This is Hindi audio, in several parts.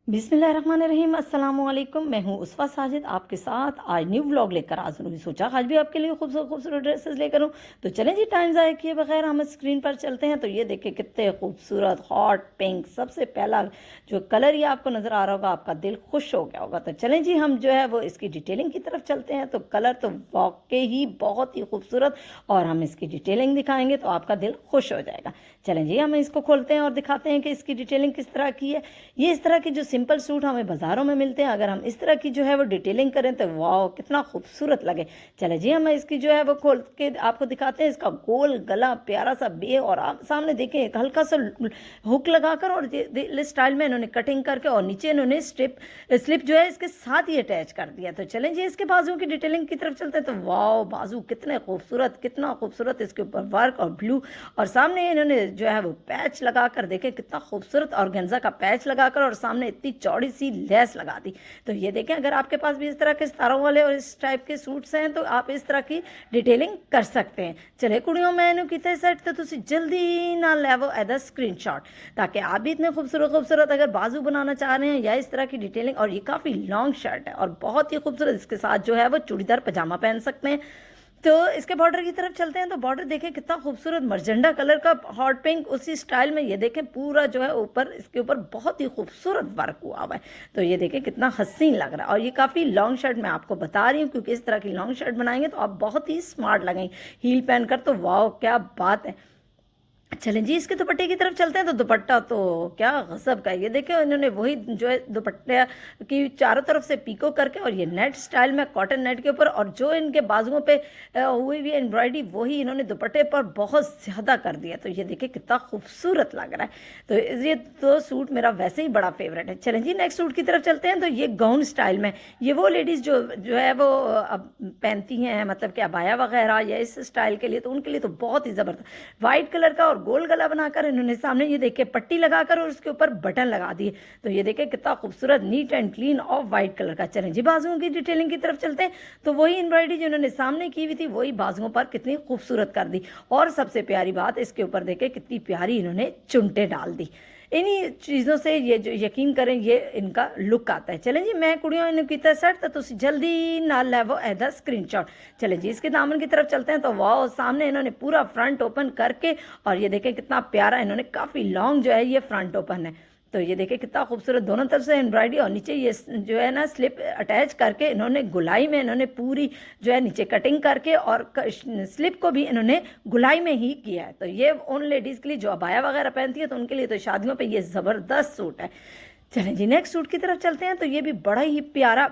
बिस्मिल्लाहिर्रहमानिर्रहीम अस्सलामुअलैकुम। मैं हूँ उसवा साजिद आपके साथ आज न्यू व्लॉग लेकर आज हूँ। सोचा आज भी आपके लिए खूबसूरत खूबसूरत ड्रेसेस लेकर हूँ। तो चलें जी, टाइम ज़ाया किए बगैर हम स्क्रीन पर चलते हैं। तो ये देखिए कितने खूबसूरत हॉट पिंक, सबसे पहला जो कलर ये आपको नज़र आ रहा होगा आपका दिल खुश हो गया होगा। तो चलें जी, हम जो है वो इसकी डिटेलिंग की तरफ चलते हैं। तो कलर तो वाकई ही बहुत ही खूबसूरत और हम इसकी डिटेलिंग दिखाएंगे तो आपका दिल खुश हो जाएगा। चलें जी, हम इसको खोलते हैं और दिखाते हैं कि इसकी डिटेलिंग किस तरह की है। ये इस तरह की जो सिंपल सूट हमें बाज़ारों में मिलते हैं, अगर हम इस तरह की जो है वो डिटेलिंग करें तो वाह कितना खूबसूरत लगे। चले जी, हम इसकी जो है वो खोल के आपको दिखाते हैं। इसका गोल गला प्यारा सा बे और आप सामने देखें एक हल्का सा हुक लगाकर और इस स्टाइल में इन्होंने कटिंग करके और नीचे इन्होंने स्लिप जो है इसके साथ ही अटैच कर दिया। तो चलें जी, इसके बाजुओं की डिटेलिंग की तरफ चलते हैं। तो वाह, बाजू कितने खूबसूरत, कितना खूबसूरत इसके ऊपर वर्क और ब्लू और सामने इन्होंने जो है वो पैच लगाकर देखें कितना खूबसूरत ऑर्गेन्जा का पैच लगाकर और सामने इतनी चौड़ी सी लेस लगा दी। तो ये देखें, अगर आपके पास भी इस तरह के सितारों वाले और इस टाइप के सूट्स हैं तो आप इस तरह की डिटेलिंग कर सकते हैं। चले कुड़ियों, मैंने कितने सेट तो तुम जल्दी ना लेवो एदा स्क्रीनशॉट, ताकि आप भी इतने खूबसूरत खूबसूरत अगर बाजू बनाना चाह रहे हैं या इस तरह की डिटेलिंग। और ये काफ़ी लॉन्ग शर्ट है और बहुत ही खूबसूरत, इसके साथ जो है वो चूड़ीदार पजामा पहन सकते हैं। तो इसके बॉर्डर की तरफ चलते हैं। तो बॉर्डर देखें कितना खूबसूरत मर्जेंडा कलर का हॉट पिंक उसी स्टाइल में, ये देखें पूरा जो है ऊपर इसके ऊपर बहुत ही खूबसूरत वर्क हुआ हुआ है। तो ये देखें कितना हसीन लग रहा है और ये काफ़ी लॉन्ग शर्ट मैं आपको बता रही हूँ क्योंकि इस तरह की लॉन्ग शर्ट बनाएंगे तो आप बहुत ही स्मार्ट लगेंगे हील पहनकर। तो वाह क्या बात है। चलें जी, इसके दुपट्टे की तरफ चलते हैं। तो दुपट्टा तो क्या गजब का है। ये देखिए, इन्होंने वही जो है दुपट्टे की चारों तरफ से पीको करके और ये नेट स्टाइल में कॉटन नेट के ऊपर और जो इनके बाजुओं पे हुई हुई एम्ब्रॉयडरी वही इन्होंने दुपट्टे पर बहुत ज़्यादा कर दिया। तो ये देखिए कितना खूबसूरत लग रहा है। तो ये तो सूट मेरा वैसे ही बड़ा फेवरेट है। चलें जी, नेक्स्ट सूट की तरफ चलते हैं। तो ये गाउन स्टाइल में, ये वो लेडीज़ जो है वो अब पहनती हैं, मतलब कि अबाया वगैरह या इस स्टाइल के लिए, तो उनके लिए तो बहुत ही ज़बरदस्त वाइट कलर का और गोल गला बनाकर इन्होंने सामने ये देखिए पट्टी लगाकर और उसके ऊपर बटन लगा दिए। तो ये देखिए कितना खूबसूरत neat and clean of white colour का। चलें जी, बाजुओं की डिटेलिंग की तरफ चलते हैं। तो वही एम्ब्रॉयडरी जो इन्होंने सामने की हुई थी वही बाजुओं पर कितनी खूबसूरत कर दी। और सबसे प्यारी बात, इसके ऊपर देखे कितनी प्यारी इन्होंने चुनटे डाल दी। इन्हीं चीज़ों से ये जो यकीन करें ये इनका लुक आता है। चलें जी, मैं कुड़ियों इन्होंने किया सेट तो जल्दी ना लेवो एदा स्क्रीनशॉट। चलें जी, इसके दामन की तरफ चलते हैं। तो वाह, सामने इन्होंने पूरा फ्रंट ओपन करके और ये देखें कितना प्यारा इन्होंने काफ़ी लॉन्ग जो है ये फ्रंट ओपन है। तो ये देखिए कितना खूबसूरत दोनों तरफ से एम्ब्रॉयडरी और नीचे ये जो है ना स्लिप अटैच करके इन्होंने गुलाई में इन्होंने पूरी जो है नीचे कटिंग करके और स्लिप को भी इन्होंने गुलाई में ही किया है। तो ये उन लेडीज़ के लिए जो अबाया वगैरह पहनती है तो उनके लिए तो शादियों पे ये ज़बरदस्त सूट है। चलें जी, नेक्स्ट सूट की तरफ चलते हैं। तो ये भी बड़ा ही प्यारा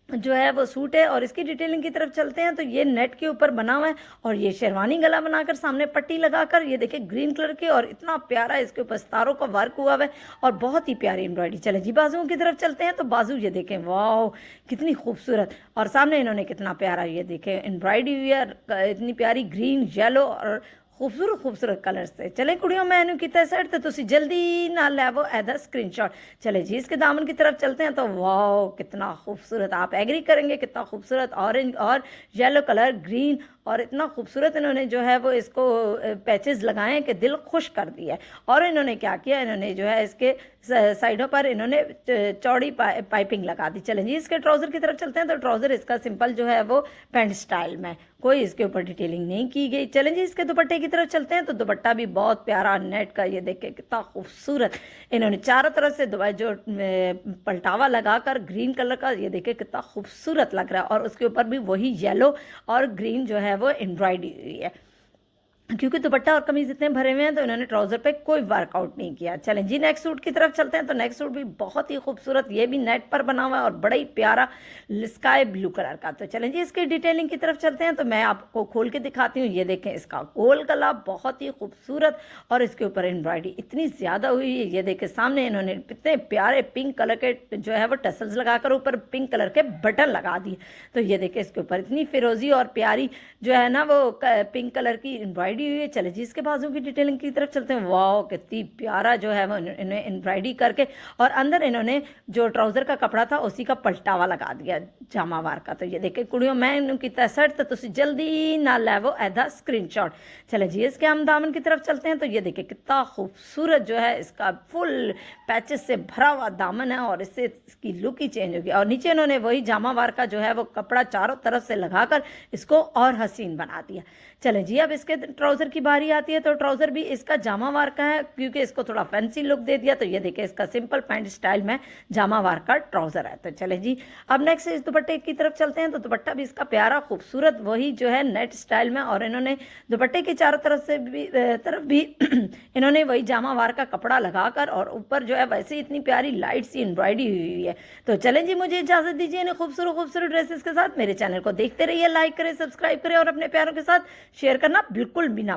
जो है वो सूट है और इसकी डिटेलिंग की तरफ चलते हैं। तो ये नेट के ऊपर बना हुआ है और ये शेरवानी गला बनाकर सामने पट्टी लगाकर ये देखिए ग्रीन कलर की और इतना प्यारा इसके ऊपर सितारों का वर्क हुआ है और बहुत ही प्यारी एम्ब्रॉयडरी। चले जी, बाजुओं की तरफ चलते हैं। तो बाजू ये देखें, वाह कितनी खूबसूरत और सामने इन्होंने कितना प्यारा ये देखें एम्ब्रॉयडरी हुई है, इतनी प्यारी ग्रीन येलो और खूबसूरत खूबसूरत कलर से। चले कुड़ियों, मैंने किया सेट तो जल्दी ना लेवो एदा स्क्रीनशॉट। चले जी, इसके दामन की तरफ चलते हैं। तो वाह कितना खूबसूरत, आप एग्री करेंगे कितना खूबसूरत ऑरेंज और येलो कलर ग्रीन और इतना खूबसूरत इन्होंने जो है वो इसको पैचेस लगाए कि दिल खुश कर दिया है। और इन्होंने क्या किया, इन्होंने जो है इसके साइडों पर इन्होंने चौड़ी पाइपिंग लगा दी। चलें जी, इसके ट्राउज़र की तरफ चलते हैं। तो ट्राउज़र इसका सिंपल जो है वो पैंट स्टाइल में, कोई इसके ऊपर डिटेलिंग नहीं की गई। चलें जी, इसके दुपट्टे की तरफ चलते हैं। तो दुपट्टा भी बहुत प्यारा नेट का, ये देख के कितना खूबसूरत इन्होंने चारों तरफ से जो पलटावा लगाकर ग्रीन कलर का, ये देखे कितना खूबसूरत लग रहा है। और उसके ऊपर भी वही येलो और ग्रीन जो है वो एम्ब्रॉयडरी हुई है। क्योंकि दुपट्टा और कमीज इतने भरे हुए हैं तो इन्होंने ट्राउजर पे कोई वर्कआउट नहीं किया। चलें जी, नेक्स्ट सूट की तरफ चलते हैं। तो नेक्स्ट सूट भी बहुत ही खूबसूरत, ये भी नेट पर बना हुआ है और बड़ा ही प्यारा स्काई ब्लू कलर का। तो चलें जी, इसकी डिटेलिंग की तरफ चलते हैं। तो मैं आपको खोल के दिखाती हूँ। ये देखें, इसका गोल गला बहुत ही खूबसूरत और इसके ऊपर एम्ब्रॉयडरी इतनी ज़्यादा हुई है। ये देखें, सामने इन्होंने इतने प्यारे पिंक कलर के जो है वो टसल्स लगाकर ऊपर पिंक कलर के बटन लगा दिए। तो ये देखें, इसके ऊपर इतनी फिरोजी और प्यारी जो है ना वो पिंक कलर की एम्ब्रॉयडरी एम्ब्रॉयडरी हुई है। चले जी इसके बाजू की डिटेलिंग की तरफ चलते हैं। वाह कितनी प्यारा जो है वो इन्होंने एम्ब्रॉयडरी करके और अंदर इन्होंने जो ट्राउज़र का कपड़ा था उसी का पलटावा लगा दिया जामावार का। तो ये देखे कुड़ियों मैं इनकी तसट तो तुसी जल्दी ना लेवो एदा स्क्रीनशॉट। चले जी इसके हम दामन की तरफ चलते हैं। तो ये देखिए कितना खूबसूरत जो है इसका फुल पैचेस से भरा हुआ दामन है और इससे इसकी लुक ही चेंज होगी। और नीचे इन्होंने वही जामावार का जो है वो कपड़ा चारों तरफ से लगाकर इसको और हसीन बना दिया। चले जी अब इसके ट्राउज़र की बारी आती है। तो ट्राउज़र भी इसका जामावार का है क्योंकि इसको थोड़ा फैंसी लुक दे दिया। तो ये देखिए इसका सिंपल पैंट स्टाइल में जामावार का ट्राउज़र है। तो चले जी अब नेक्स्ट इस दुपट्टे की तरफ चलते हैं। तो दुपट्टा भी इसका प्यारा खूबसूरत वही जो है नेट स्टाइल में और इन्होंने दुपट्टे के चारों तरफ भी इन्होंने वही जामावार का कपड़ा लगाकर और ऊपर जो है वैसे इतनी प्यारी लाइट सी एम्ब्रॉयडरी हुई है। तो चलें जी मुझे इजाज़त दीजिए इन्हें खूबसूरत खूबसूरत ड्रेसेस के साथ। मेरे चैनल को देखते रहिए, लाइक करें, सब्सक्राइब करें और अपने प्यारों के साथ शेयर करना बिल्कुल भी ना